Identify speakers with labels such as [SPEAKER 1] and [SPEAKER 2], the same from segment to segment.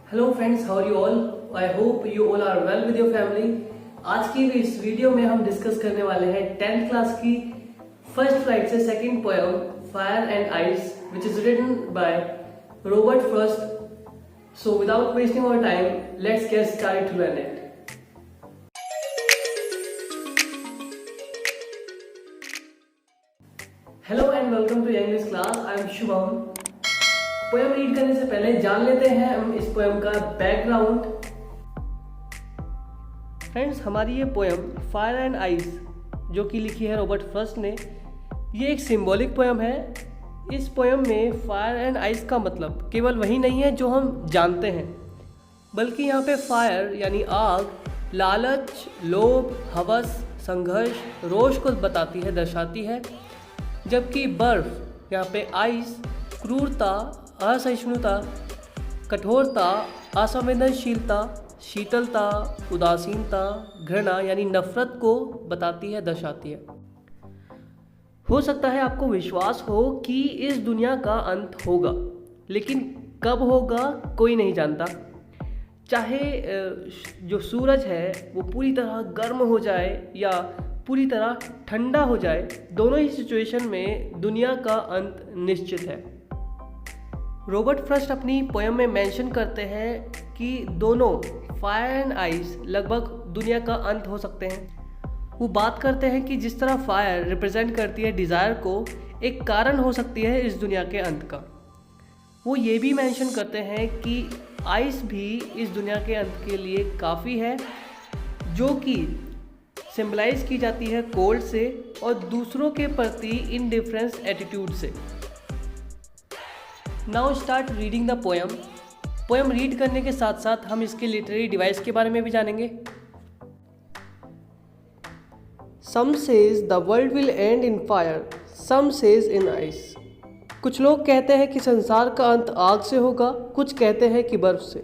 [SPEAKER 1] Hello friends, how are you all? I hope you all are well with your family. आज की इस video में हम discuss करने वाले हैं 10th क्लास की फर्स्ट फ्लाइट से second poem fire and ice which is written by Robert Frost. So without wasting our time, let's get started to learn it. Hello and welcome to English class. I am Shubham. Poem read करने से पहले जान लेते हैं हम इस poem का background. Friends, हमारी ये पोएम फायर एंड आइस जो कि लिखी है रॉबर्ट फ्रॉस्ट ने, ये एक सिंबॉलिक पोएम है। इस पोएम में फायर एंड आइस का मतलब केवल वही नहीं है जो हम जानते हैं, बल्कि यहाँ पे फायर यानी आग लालच, लोभ, हवस, संघर्ष, रोष को बताती है, दर्शाती है। जबकि बर्फ यहाँ पे आइस क्रूरता, असहिष्णुता, कठोरता, असंवेदनशीलता, शीतलता, उदासीनता, घृणा यानी नफरत को बताती है, दर्शाती है। हो सकता है आपको विश्वास हो कि इस दुनिया का अंत होगा, लेकिन कब होगा कोई नहीं जानता। चाहे जो सूरज है वो पूरी तरह गर्म हो जाए या पूरी तरह ठंडा हो जाए, दोनों ही सिचुएशन में दुनिया का अंत निश्चित है। रॉबर्ट फ्रॉस्ट अपनी पोएम में मेंशन करते हैं कि दोनों फायर एंड आइस लगभग दुनिया का अंत हो सकते हैं। वो बात करते हैं कि जिस तरह फायर रिप्रेजेंट करती है डिज़ायर को, एक कारण हो सकती है इस दुनिया के अंत का। वो ये भी मेंशन करते हैं कि आइस भी इस दुनिया के अंत के लिए काफ़ी है, जो कि सिंबलाइज की जाती है कोल्ड से और दूसरों के प्रति इनडिफरेंस एटीट्यूड से। Now start reading the poem. Poem read करने के साथ साथ हम इसके लिटरेरी डिवाइस के बारे में भी जानेंगे। Some says the world will end in fire, some says in ice. कुछ लोग कहते हैं कि संसार का अंत आग से होगा, कुछ कहते हैं कि बर्फ से।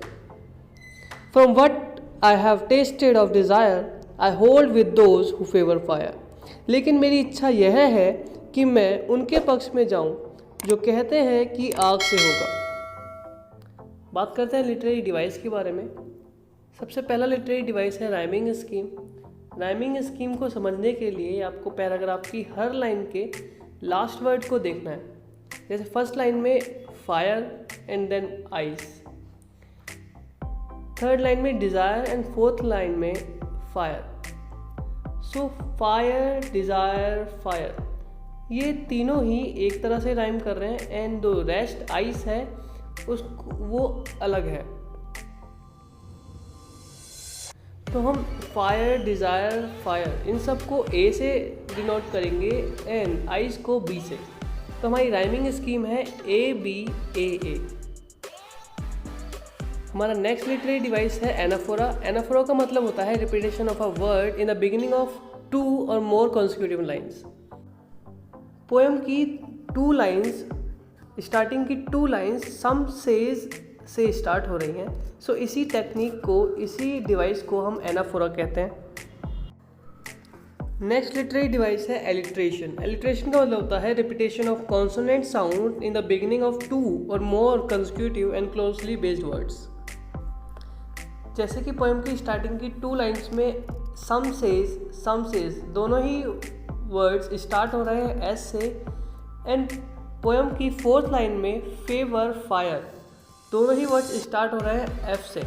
[SPEAKER 1] From what I have tested of desire I hold with those who favour fire. लेकिन मेरी इच्छा यह है कि मैं उनके पक्ष में जाऊं जो कहते हैं कि आग से होगा। बात करते हैं लिटरेरी डिवाइस के बारे में। सबसे पहला लिटरेरी डिवाइस है राइमिंग स्कीम। राइमिंग स्कीम को समझने के लिए आपको पैराग्राफ की हर लाइन के लास्ट वर्ड को देखना है। जैसे फर्स्ट लाइन में fire and then ice, third line में डिज़ायर एंड फोर्थ लाइन में fire. So fire, desire, fire, ये तीनों ही एक तरह से राइम कर रहे हैं एंड जो रेस्ट आइस है वो अलग है। तो हम फायर, डिज़ायर, फायर इन सब को ए से डिनोट करेंगे एंड आइस को बी से। तो हमारी राइमिंग स्कीम है ए बी ए ए। हमारा नेक्स्ट लिटरेरी डिवाइस है एनाफोरा। एनाफोरा का मतलब होता है repetition of a word in the beginning of 2 और मोर कॉन्सिक्यूटिव लाइन्स। पोएम की 2 लाइन्स, स्टार्टिंग की 2 लाइन्स सम सेज से स्टार्ट हो रही हैं। सो इसी टेक्निक को, इसी डिवाइस को हम एनाफोरा कहते हैं। नेक्स्ट लिटरेरी डिवाइस है एलिट्रेशन। एलिट्रेशन का मतलब होता है repetition of consonant sound in the beginning of 2 और more consecutive and closely based words. जैसे कि पोएम की स्टार्टिंग की 2 लाइन्स में सम सेज दोनों ही वर्ड्स स्टार्ट हो रहे हैं एस से, एंड पोएम की 4th लाइन में फेवर, फायर दोनों ही वर्ड्स स्टार्ट हो रहे हैं एफ से।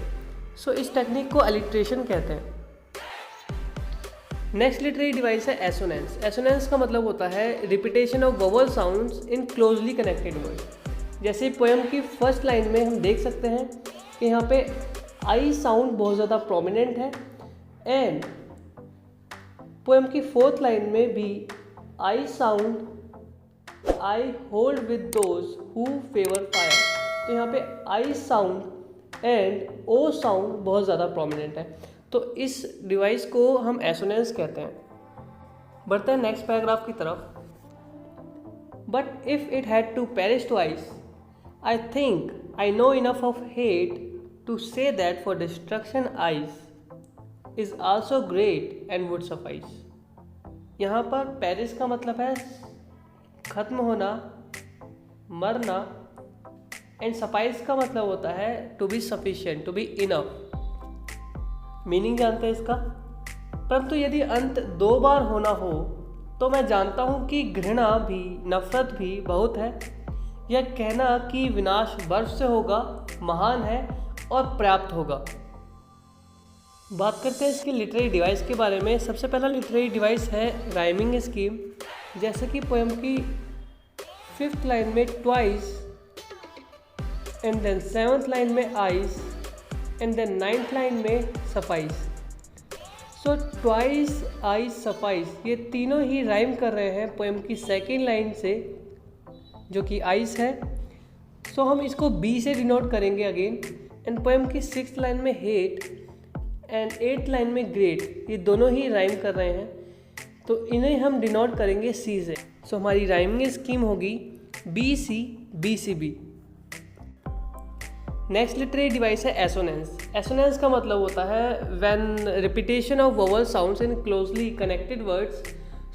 [SPEAKER 1] सो इस टेक्निक को एलिट्रेशन कहते हैं। नेक्स्ट लिटरेरी डिवाइस है एसोनेंस। एसोनेंस का मतलब होता है repetition of vowel sounds in closely connected word. जैसे पोएम की फर्स्ट लाइन में हम देख सकते हैं कि यहाँ पे आई साउंड बहुत ज़्यादा प्रोमिनेंट है एंड पोएम की 4th लाइन में भी I sound, I hold with those who favour fire. तो यहाँ पे I sound and O sound बहुत ज़्यादा प्रोमिनेंट है, तो इस डिवाइस को हम एसोनेंस कहते हैं। बढ़ते हैं नेक्स्ट पैराग्राफ की तरफ। But if it had to perish twice, I think I know enough of hate to say that for destruction ice is also great and would suffice. यहाँ पर पेरिस का मतलब है ख़त्म होना, मरना, एंड सफाइस का मतलब होता है to be sufficient, to be enough. Meaning जानते हैं इसका? परंतु यदि अंत 2 बार होना हो तो मैं जानता हूँ कि घृणा भी, नफरत भी बहुत है। यह कहना कि विनाश वर्ष से होगा महान है और पर्याप्त होगा। बात करते हैं इसकी लिटरेरी डिवाइस के बारे में। सबसे पहला लिटरेरी डिवाइस है राइमिंग स्कीम। जैसे कि पोएम की 5th लाइन में twice, and then 7th line में ice, and then 9th line में suffice. So twice, ice, suffice ये तीनों ही राइम कर रहे हैं पोएम की 2nd लाइन से जो कि आइस है। सो हम इसको बी से डिनोट करेंगे अगेन। एंड पोएम की 6th लाइन में हेट एंड 8th लाइन में ग्रेट, ये दोनों ही राइम कर रहे हैं, तो इन्हें हम डिनोट करेंगे सी से। सो हमारी राइमिंग स्कीम होगी B C, B C, B. Next literary device है एसोनेंस। एसोनेंस का मतलब होता है when repetition of vowel sounds in closely connected words.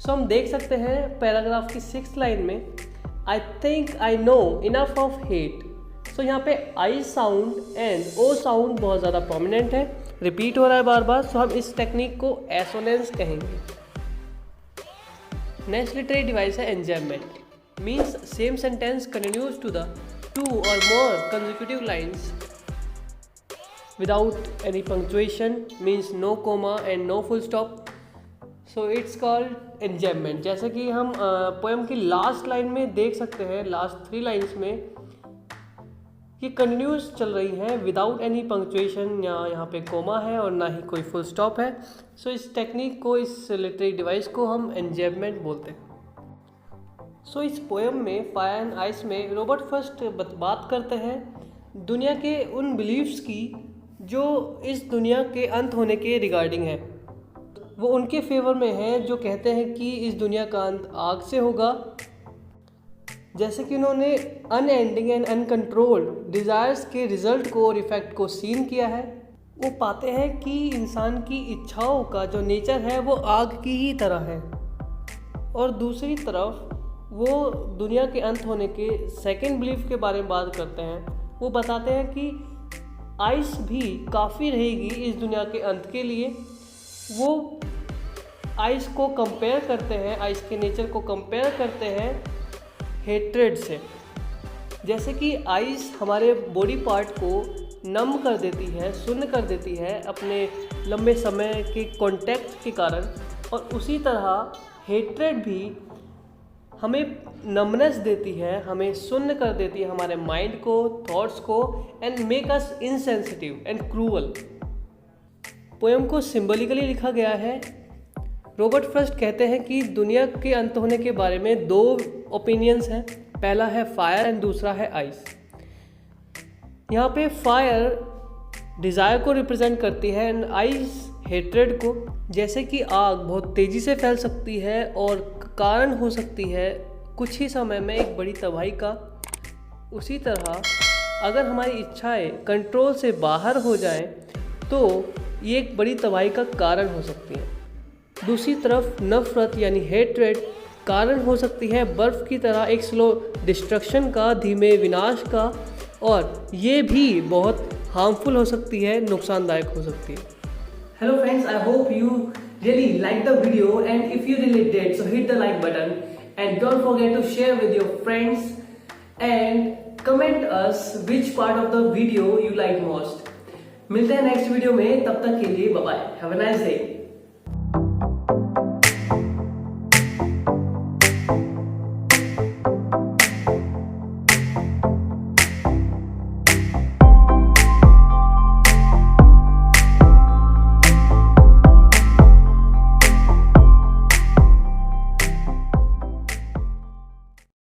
[SPEAKER 1] So हम देख सकते हैं पैराग्राफ की 6th लाइन में I think I know enough of hate. So यहाँ पे I sound and O sound बहुत ज़्यादा प्रोमिनेंट है, रिपीट हो रहा है बार बार। सो हम इस टेक्निक को एसोनेंस कहेंगे। नेक्स्ट लिटरेरी डिवाइस है enjambment. Means same sentence continues to the 2 or more consecutive lines without any punctuation, means no comma and no full stop. So it's called enjambment। जैसे कि हम पोएम की last line में देख सकते हैं, last 3 lines में ये कंटिन्यूस चल रही हैं विदाउट एनी पंक्चुएशन, या यहाँ पे कोमा है और ना ही कोई फुल स्टॉप है। सो इस टेक्निक को, इस लिटरेरी डिवाइस को हम एंजैम्पमेंट बोलते हैं। सो इस पोएम में फायर एंड आइस में रॉबर्ट फर्स्ट बात करते हैं दुनिया के उन बिलीफ्स की जो इस दुनिया के अंत होने के रिगार्डिंग है। वो उनके फेवर में है जो कहते हैं कि इस दुनिया का अंत आग से होगा। जैसे कि उन्होंने अनएंडिंग एंड अनकंट्रोल्ड डिज़ायर्स के रिजल्ट को और इफ़ेक्ट को सीन किया है। वो पाते हैं कि इंसान की इच्छाओं का जो नेचर है वो आग की ही तरह है, और दूसरी तरफ वो दुनिया के अंत होने के सेकंड बिलीफ के बारे में बात करते हैं। वो बताते हैं कि आइस भी काफ़ी रहेगी इस दुनिया के अंत के लिए। वो आइस को कंपेयर करते हैं, आइस के नेचर को कंपेयर करते हैं हेट्रेड से। जैसे कि आइस हमारे बॉडी पार्ट को नम कर देती है, सुन्न कर देती है अपने लंबे समय के कॉन्टैक्ट के कारण, और उसी तरह हेट्रेड भी हमें नमनेस देती है, हमें सुन्न कर देती है हमारे माइंड को, थॉट्स को, and make us insensitive and cruel. Poem को सिंबॉलिकली लिखा गया है। रॉबर्ट फर्स्ट कहते हैं कि दुनिया के अंत होने के बारे में 2 ओपिनियंस हैं। पहला है फायर एंड दूसरा है आइस। यहाँ पे फायर डिज़ायर को रिप्रेजेंट करती है एंड आइस हेट्रेड को। जैसे कि आग बहुत तेज़ी से फैल सकती है और कारण हो सकती है कुछ ही समय में एक बड़ी तबाही का, उसी तरह अगर हमारी इच्छाएं कंट्रोल से बाहर हो जाएं तो ये एक बड़ी तबाही का कारण हो सकती है। दूसरी तरफ नफरत यानी हेट्रेड कारण हो सकती है बर्फ़ की तरह एक स्लो डिस्ट्रक्शन का, धीमे विनाश का, और ये भी बहुत हार्मफुल हो सकती है, नुकसानदायक हो सकती है। Hello friends, I hope you really liked the video, and if you really did, so hit the like button and don't forget to share with your friends and comment us which part of the video you like most. मिलते हैं next video में, तब तक के लिए bye bye, have a nice day.